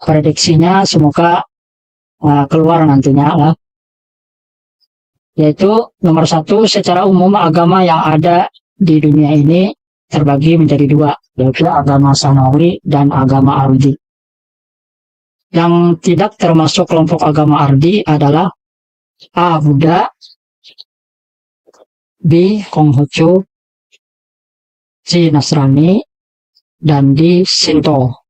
prediksinya semoga keluar nantinya lah. Yaitu nomor 1, secara umum agama yang ada di dunia ini terbagi menjadi 2, yaitu agama samawi dan agama ardi. Yang tidak termasuk kelompok agama ardi adalah A. Buddha, B. Konghucu, C. Nasrani, dan D. Shinto.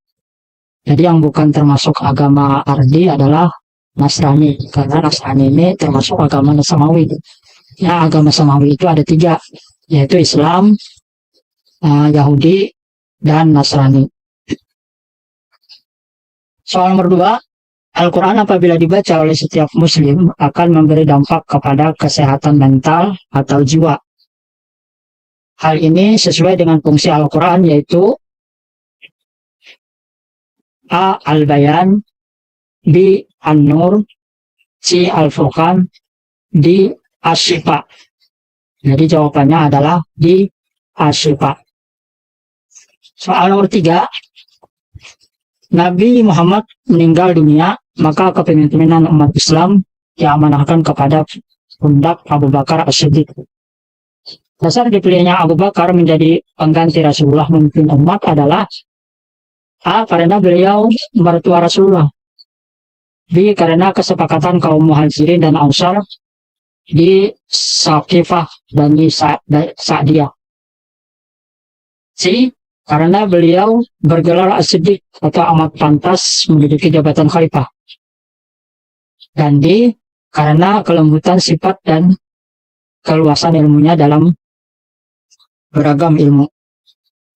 Jadi yang bukan termasuk agama ardi adalah Nasrani, karena Nasrani ini termasuk agama samawi. Ya, agama samawi itu ada 3, yaitu Islam, Yahudi, dan Nasrani. Soal nomor 2, Al-Quran apabila dibaca oleh setiap muslim akan memberi dampak kepada kesehatan mental atau jiwa. Hal ini sesuai dengan fungsi Al-Quran, yaitu A. Al-Bayan, B. An-Nur, C. Al-Furqan, D. Asy-Syifa. Jadi jawabannya adalah D. Asy-Syifa. Soal nomor 3, Nabi Muhammad meninggal dunia, maka kepemimpinan umat Islam diamanahkan kepada pundak Abu Bakar As-Siddiq. Dasar dipilihnya Abu Bakar menjadi pengganti Rasulullah memimpin umat adalah A. Karena beliau mertua Rasulullah, B. Karena kesepakatan kaum Muhajirin dan Ansar di Saqifah Bani Sa'diyah, C. Karena beliau bergelar As-Siddiq atau amat pantas menduduki jabatan khalifah, dan D. Karena kelembutan sifat dan keluasan ilmunya dalam beragam ilmu.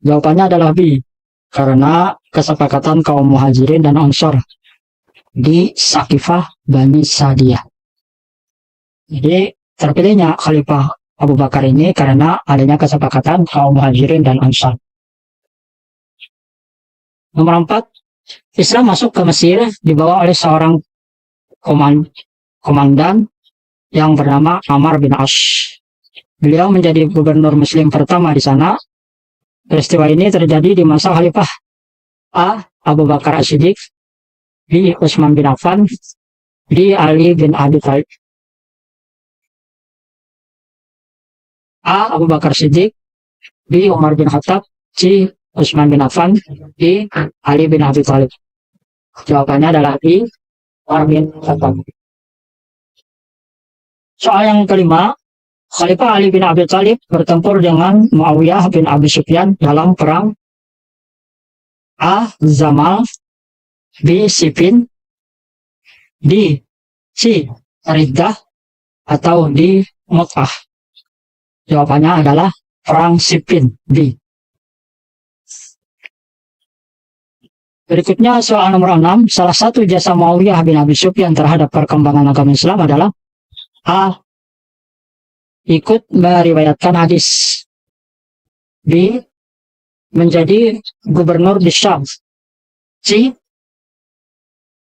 Jawabannya adalah B. Karena kesepakatan kaum Muhajirin dan Ansar di Saqifah Bani Sa'diyah. Jadi terpilihnya Khalifah Abu Bakar ini karena adanya kesepakatan kaum Muhajirin dan Ansar. Nomor 4, Islam masuk ke Mesir dibawa oleh seorang komandan yang bernama Amr bin As. Beliau menjadi gubernur muslim pertama di sana. Peristiwa ini terjadi di masa Khalifah A. Abu Bakar As-Siddiq, B. Utsman bin Affan, D. Ali bin Abi Thalib. A. Abu Bakar Siddiq, B. Umar bin Khattab, C. Utsman bin Affan, D. Ali bin Abi Thalib. Jawabannya adalah B. Umar bin Khattab. Soal yang kelima, Khalifah Ali bin Abi Thalib bertempur dengan Muawiyah bin Abi Sufyan dalam perang A. Zamal, B. Siffin, D. C. Riddah, atau D. Mu'tah. Jawabannya adalah perang Siffin, D. Berikutnya soal nomor 6, salah satu jasa Muawiyah bin Abi Sufyan terhadap perkembangan agama Islam adalah A. Ikut meriwayatkan hadis, B. Menjadi gubernur di Syam, C.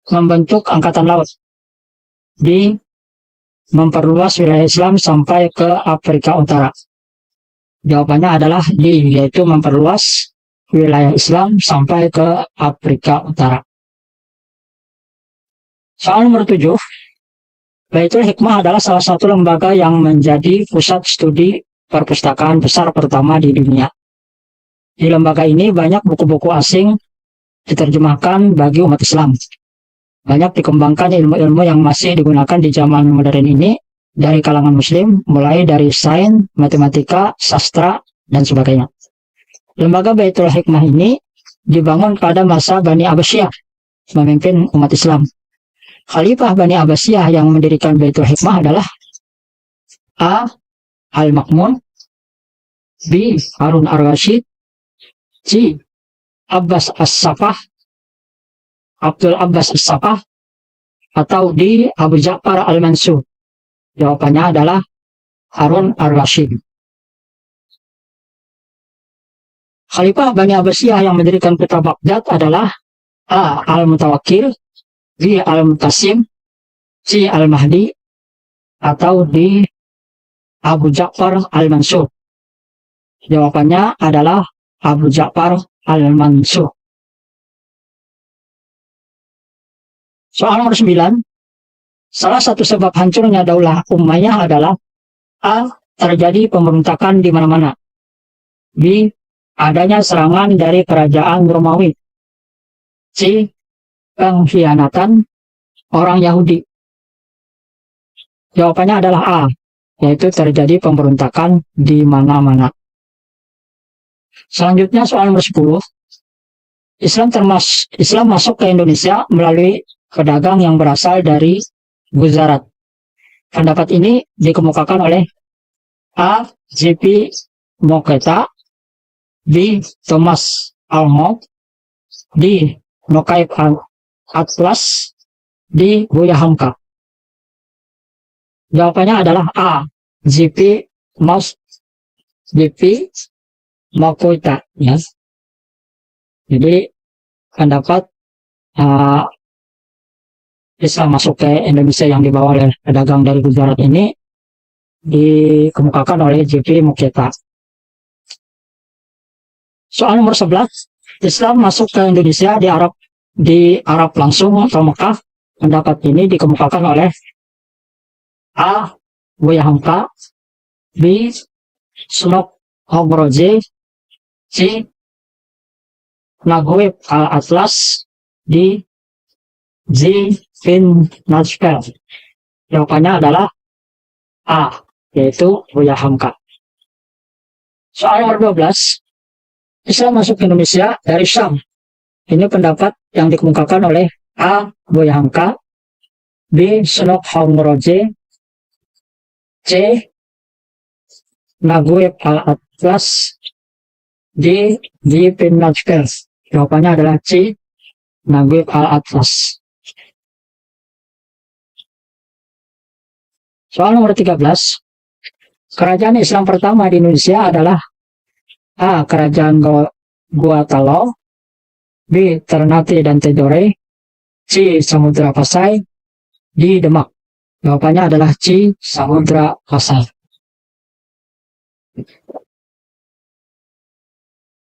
Membentuk angkatan laut, D. Memperluas wilayah Islam sampai ke Afrika Utara. Jawabannya adalah D, yaitu memperluas wilayah Islam sampai ke Afrika Utara. Soal nomor 7, Baitul Hikmah adalah salah satu lembaga yang menjadi pusat studi perpustakaan besar pertama di dunia. Di lembaga ini banyak buku-buku asing diterjemahkan bagi umat Islam. Banyak dikembangkan ilmu-ilmu yang masih digunakan di zaman modern ini dari kalangan muslim, mulai dari sains, matematika, sastra, dan sebagainya. Lembaga Baitul Hikmah ini dibangun pada masa Bani Abbasiyah memimpin umat Islam. Khalifah Bani Abbasiyah yang mendirikan Baitul Hikmah adalah A. Al-Ma'mun, B. Harun Ar-Rasyid, C. Abbas As-Safah, Abdul Abbas As-Safah, atau D. Abu Ja'far Al-Mansur. Jawabannya adalah Harun Ar-Rasyid. Khalifah Bani Abbasiyah yang mendirikan kota Baghdad adalah A. Al-Mutawakkil, B. Al-Mutasim, C. Al-Mahdi, atau D. Abu Ja'far Al-Mansur. Jawabannya adalah Abu Ja'far Al-Mansur. Soal nomor 9. Salah satu sebab hancurnya Daulah Umayyah adalah A. Terjadi pemberontakan di mana-mana. B. Adanya serangan dari kerajaan Romawi. C. Pengkhianatan orang Yahudi. Jawabannya adalah A, yaitu terjadi pemberontakan di mana-mana. Selanjutnya soal nomor 10. Islam masuk ke Indonesia melalui pedagang yang berasal dari Gujarat. Pendapat ini dikemukakan oleh A. J.P. Moketa, B. Thomas Almond, D. Nokaib Atlas, D. Buya Hamka. Jawabannya adalah A. J.P. Moketa. Ya. Jadi pendapat Islam masuk ke Indonesia yang dibawa oleh pedagang dari Gujarat ini dikemukakan oleh J.P. Moketa. Soal nomor 11. Islam masuk ke Indonesia di Arab langsung atau Mekah. Pendapat ini dikemukakan oleh A. Buya Hamka, B. Sunok Homroje, C. Naguib Al-Atlas, D. J. Bin Najpel. Jawabannya adalah A, yaitu Buya Hamka. Soal nomor 12. Islam masuk ke Indonesia dari Syam. Ini pendapat yang dikemukakan oleh A. Buya Hamka, B. Sunok Homroje, C. Naguib Al-Atlas, D. J. Bin Najpel. Jawabannya adalah C. Naguib Al-Atlas. Soal nomor 13. Kerajaan Islam pertama di Indonesia adalah A. Kerajaan Guatalo, B. Ternate dan Tidore, C. Samudra Pasai, D. Demak. Jawabannya adalah C. Samudra Pasai.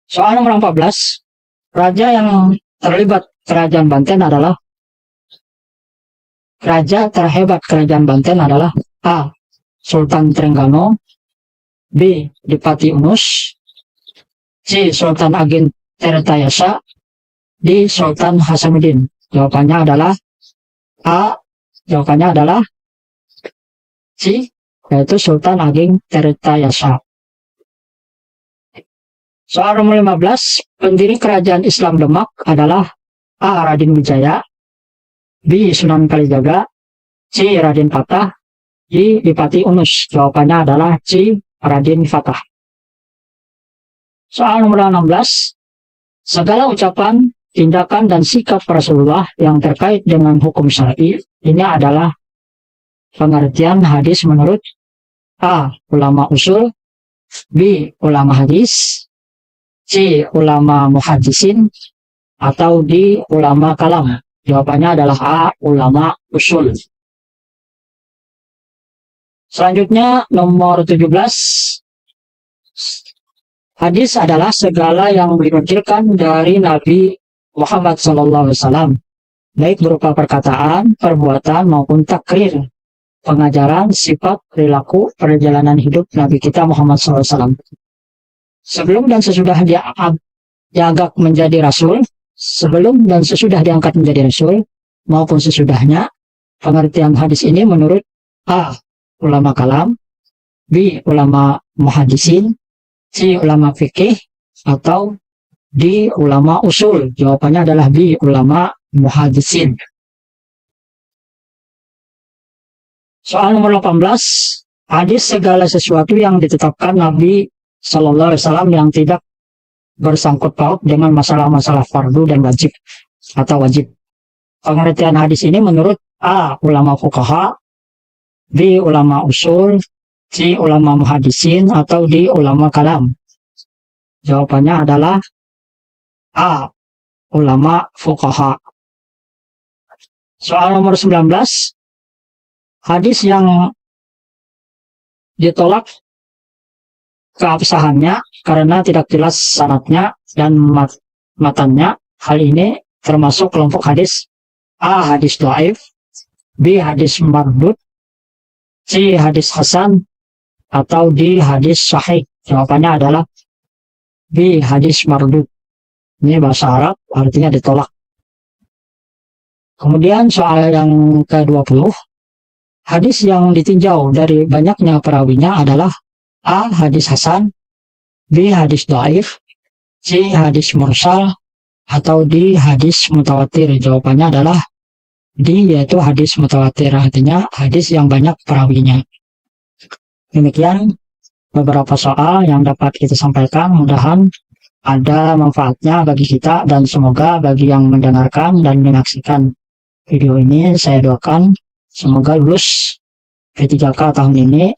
Soal nomor 14. Raja yang terlibat kerajaan Banten adalah A. Sultan Trengganu, B. Dipati Unus, C. Sultan Ageng Tirtayasa, D. Sultan Hasanuddin. Jawabannya adalah A. Jawabannya adalah C, yaitu Sultan Ageng Tirtayasa. Soal nomor 15. Pendiri kerajaan Islam Demak adalah A. Raden Wijaya, B. Sunan Kalijaga, C. Raden Patah, D. Dipati Unus. Jawabannya adalah C. Raden Fatah. Soal nomor 16. Segala ucapan, tindakan, dan sikap Rasulullah yang terkait dengan hukum syar'i ini adalah pengertian hadis menurut A. Ulama usul, B. Ulama hadis, C. Ulama muhaddisin, atau D. Ulama kalam. Jawabannya adalah A. Ulama usul. Selanjutnya nomor 17. Hadis adalah segala yang dinukilkan dari Nabi Muhammad SAW, baik berupa perkataan, perbuatan, maupun takrir, pengajaran, sifat, perilaku, perjalanan hidup Nabi kita Muhammad SAW. Sebelum dan sesudah diangkat menjadi Rasul, sebelum dan sesudah diangkat menjadi Rasul, maupun sesudahnya, pengertian hadis ini menurut A. Ulama kalam, B. Ulama muhaddisin, C. Ulama fikih, atau D. Ulama usul. Jawabannya adalah B. Ulama muhaddisin. Soal nomor 18. Hadis segala sesuatu yang ditetapkan Nabi Sallallahu Alaihi Wasallam yang tidak bersangkut paut dengan masalah-masalah fardu dan wajib atau wajib. Pengertian hadis ini menurut A. Ulama fuqaha, B. Ulama usul, C. Ulama muhaddisin, atau D. Ulama kalam. Jawabannya adalah A. Ulama fuqaha. Soal nomor 19. Hadis yang ditolak keabsahannya karena tidak jelas sanadnya dan matannya. Hal ini termasuk kelompok hadis A. Hadis dhaif, B. Hadis mardud, C. Hadis hasan, atau D. Hadis sahih? Jawabannya adalah B. Hadis mardud. Ini bahasa Arab, artinya ditolak. Kemudian soal yang ke-20, hadis yang ditinjau dari banyaknya perawinya adalah A. Hadis hasan, B. Hadis dhaif, C. Hadis mursal, atau D. Hadis mutawatir? Jawabannya adalah D, yaitu hadis mutawatir, artinya hadis yang banyak perawinya. Demikian beberapa soal yang dapat kita sampaikan, mudah-mudahan ada manfaatnya bagi kita, dan semoga bagi yang mendengarkan dan menyaksikan video ini, saya doakan semoga lulus P3K tahun ini